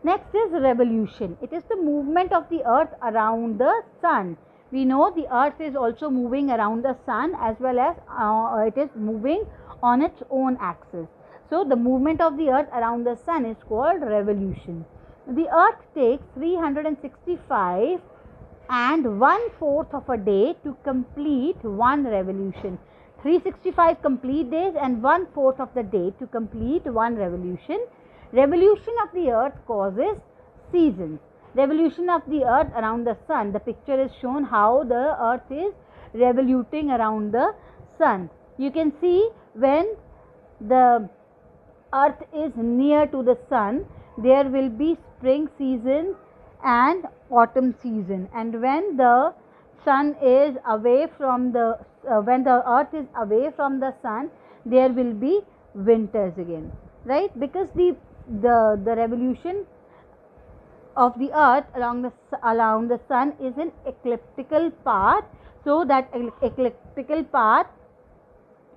Next is revolution. It is the movement of the earth around the sun. We know the earth is also moving around the sun, as well as it is moving on its own axis. So the movement of the earth around the sun is called revolution. The earth takes 365 and 1/4 of a day to complete one revolution. 365 complete days and 1/4 of the day to complete one revolution. Revolution of the earth causes seasons. Revolution of the earth around the sun. The picture is shown how the earth is revoluting around the sun. You can see when the earth is near to the sun, there will be spring season and autumn season, and when the sun is away from the when the earth is away from the sun, there will be winters again, right? Because the revolution of the earth around the sun is an elliptical path. So that elliptical path,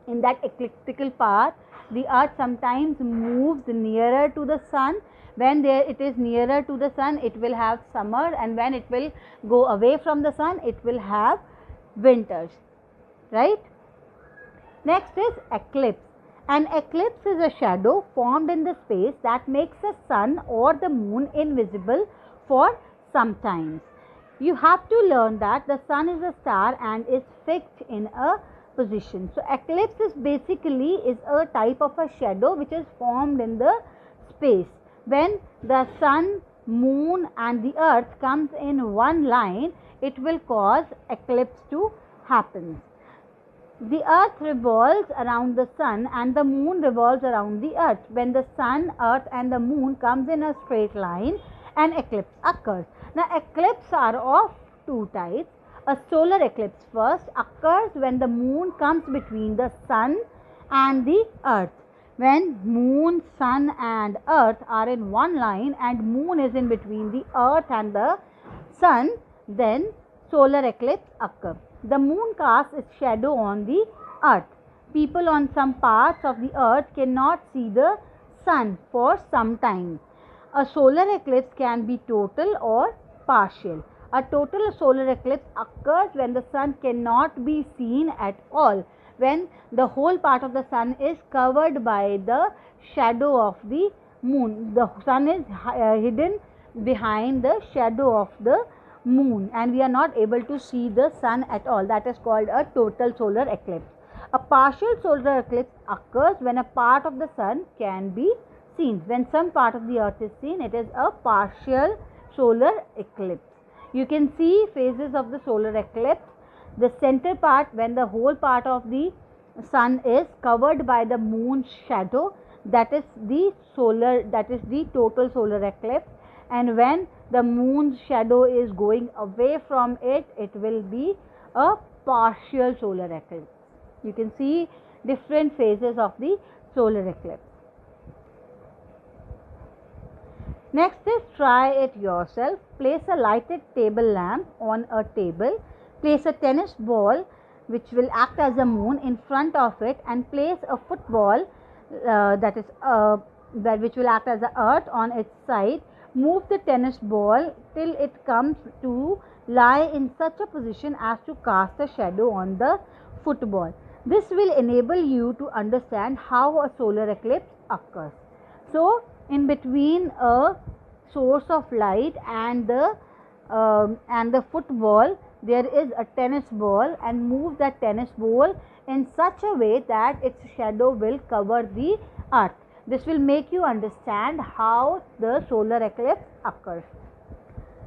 in that elliptical path, the earth sometimes moves nearer to the sun. When it is nearer to the sun, it will have summer, and when it will go away from the sun, it will have winters, right? Next is eclipse. An eclipse is a shadow formed in the space that makes the sun or the moon invisible for some time. You have to learn that the sun is a star and is fixed in a position. So eclipse is basically a type of a shadow which is formed in the space. When the sun, moon and the earth comes in one line, it will cause eclipse to happen. The earth revolves around the sun and the moon revolves around the earth. When the sun, earth and the moon comes in a straight line, an eclipse occurs. Now eclipses are of two types. A solar eclipse first occurs when the moon comes between the sun and the earth. When moon, sun and earth are in one line and moon is in between the earth and the sun, then solar eclipse occurs. The moon casts its shadow on the earth. People on some parts of the earth cannot see the sun for some time. A solar eclipse can be total or partial. A total solar eclipse occurs when the sun cannot be seen at all, when the whole part of the sun is covered by the shadow of the moon. The sun is hidden behind the shadow of the moon and we are not able to see the sun at all. That is called a total solar eclipse. A partial solar eclipse occurs when a part of the sun can be seen. When some part of the earth is seen, it is a partial solar eclipse. You can see phases of the solar eclipse. The center part, when the whole part of the sun is covered by the moon's shadow, that is the total solar eclipse. And when the moon's shadow is going away from it, it will be a partial solar eclipse. You can see different phases of the solar eclipse. Next is try it yourself. Place a lighted table lamp on a table. Place a tennis ball which will act as a moon in front of it, and place a football which will act as the earth on its side. Move the tennis ball till it comes to lie in such a position as to cast a shadow on the football. This will enable you to understand how a solar eclipse occurs. So, in between a source of light and the football, there is a tennis ball, and move that tennis ball in such a way that its shadow will cover the earth. This will make you understand how the solar eclipse occurs.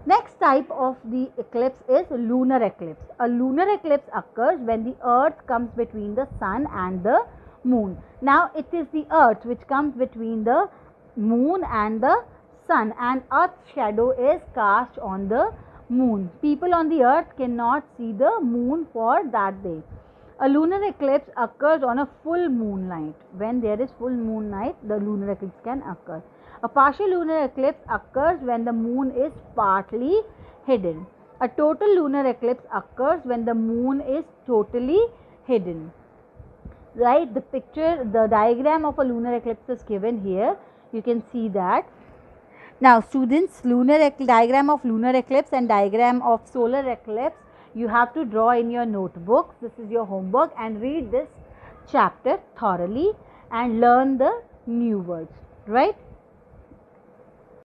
Next type of the eclipse is lunar eclipse. A lunar eclipse occurs when the earth comes between the sun and the moon. Now it is the earth which comes between the moon and the sun, and earth's shadow is cast on the moon. People on the earth cannot see the moon for that day. A lunar eclipse occurs on a full moon night. When there is full moon night, the lunar eclipse can occur. A partial lunar eclipse occurs when the moon is partly hidden. A total lunar eclipse occurs when the moon is totally hidden. Right? The diagram of a lunar eclipse is given here. You can see that. Now students, diagram of lunar eclipse and diagram of solar eclipse you have to draw in your notebooks. This is your homework, and read this chapter thoroughly and learn the new words, right?